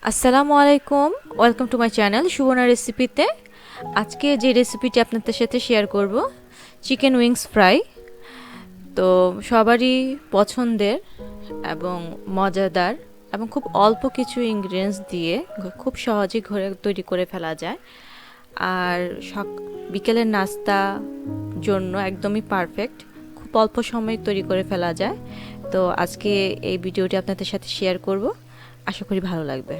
আসসালামু আলাইকুম, welcome to my channel Subarna রেসিপিতে। আজকে যে রেসিপিটি আপনাদের সাথে শেয়ার করব, চিকেন উইংস ফ্রাই। তো সবারই পছন্দের এবং মজাদার এবং খুব অল্প কিছু ইনগ্রিডিয়েন্টস দিয়ে খুব সহজেই ঘরে তৈরি করে ফেলা যায়। আর বিকেলের নাস্তা জন্য একদমই পারফেক্ট, খুব অল্প সময়ে তৈরি করে ফেলা যায়। তো আজকে এই ভিডিওটি আপনাদের সাথে শেয়ার করব, আশা করি ভালো লাগবে।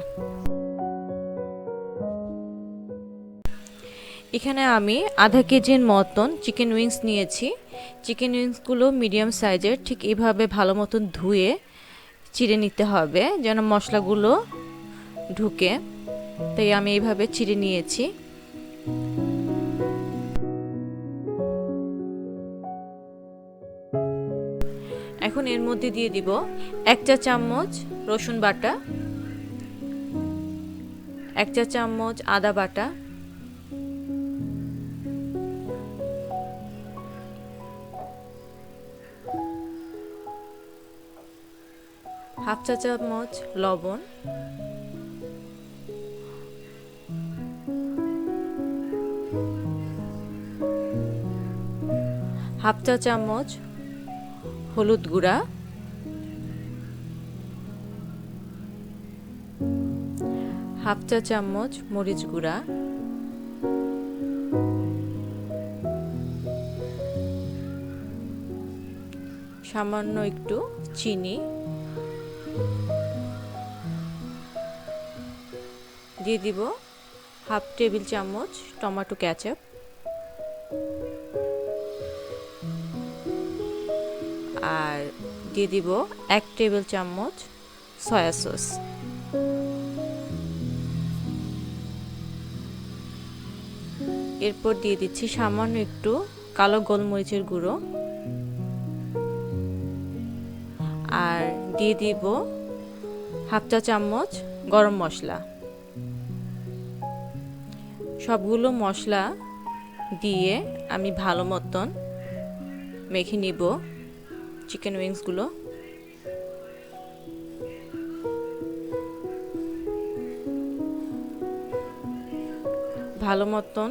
এখানে আমি আধা কেজির মতন চিকেন উইংস নিয়েছি। চিকেন উইংসগুলো মিডিয়াম সাইজের, ঠিক এইভাবে ভালো মতন ধুয়ে চিড়ে নিতে হবে যেন মশলাগুলো ঢুকে। তাই আমি এইভাবে চিড়ে নিয়েছি। এখন এর মধ্যে দিয়ে দিব 1 চা চামচ রসুন বাটা, 1 চা চামচ আদা বাটা, হাফ চা চামচ লবণ, হাফ চা চামচ হলুদ গুঁড়া, হাফ চা চামচ মরিচ গুঁড়া, সামান্য একটু চিনি দিয়ে দিব, হাফ টেবিল চামচ টমেটো কেচাপ, আর দিয়ে দিব 1 টেবিল চামচ সয়া সস। এরপর দিয়ে দিচ্ছি সামান্য একটু কালো গোলমরিচের গুঁড়ো, আর দিয়ে দিব হাফ চা চামচ গরম মশলা। সবগুলো মশলা দিয়ে আমি ভালো মতন মেখে নিব চিকেন উইংসগুলো। ভালো মতন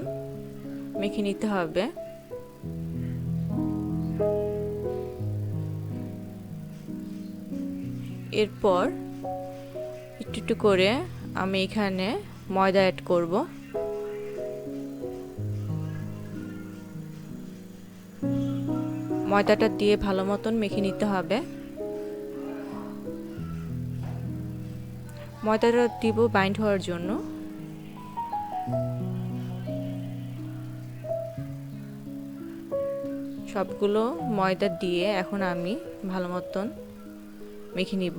মেখে নিতে হবে। এরপর একটু একটু করে আমি এখানে ময়দা অ্যাড করব। ময়দাটা দিয়ে ভালো মতন মেখে নিতে হবে। ময়দাটা দিব বাইন্ড হওয়ার জন্য। সবগুলো ময়দা দিয়ে এখন আমি ভালো মতন মেখে নিব।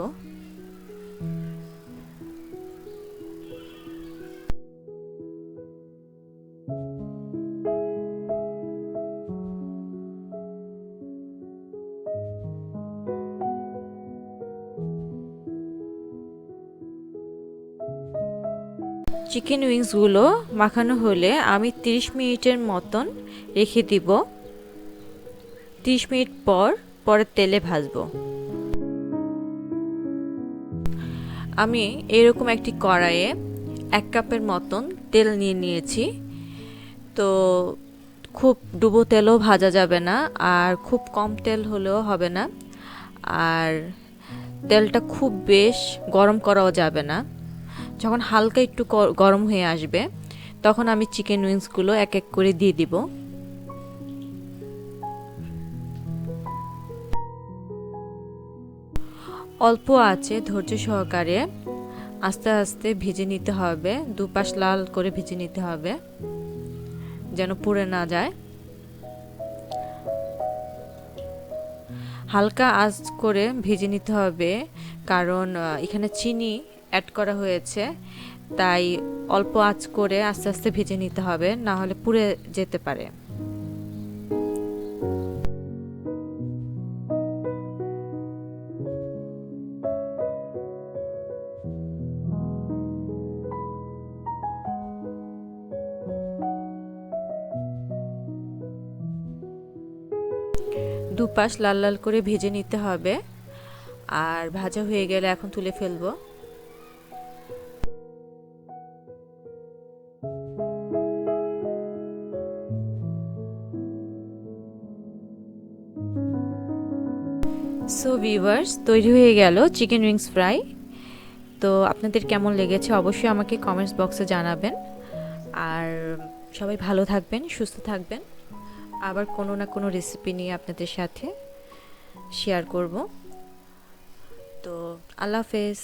চিকেন উইংসগুলো মাখানো হলে আমি 30 মিনিটের মতন রেখে দিব। 30 মিনিট পরে তেলে ভাজবো। আমি এরকম একটি কড়াইয়ে 1 কাপের মতন তেল নিয়ে নিয়েছি। তো খুব ডুবো তেলও ভাজা যাবে না, আর খুব কম তেল হলেও হবে না, আর তেলটা খুব বেশ গরম করাও যাবে না। যখন হালকা একটু গরম হয়ে আসবে তখন আমি চিকেন উইংসগুলো এক এক করে দিয়ে দিব। অল্প আঁচে ধৈর্য সহকারে আস্তে আস্তে ভেজে নিতে হবে, দুপাশ লাল করে ভেজে নিতে হবে যেন পুড়ে না যায়। হালকা আঁচ করে ভেজে নিতে হবে, কারণ এখানে চিনি অ্যাড করা হয়েছে, তাই অল্প আঁচ করে আস্তে আস্তে ভেজে নিতে হবে, না হলে পুড়ে যেতে পারে। দুপাশ লাল লাল করে ভেজে নিতে হবে। আর ভাজা হয়ে গেলে এখন তুলে ফেলবো। সো ভিউয়ার্স, তৈরি হয়ে গেল চিকেন উইংস ফ্রাই। তো আপনাদের কেমন লেগেছে অবশ্যই আমাকে কমেন্টস বক্সে জানাবেন। আর সবাই ভালো থাকবেন, সুস্থ থাকবেন। আবার কোনো না কোনো রেসিপি নিয়ে আপনাদের সাথে শেয়ার করব। তো আল্লাহ হাফেজ।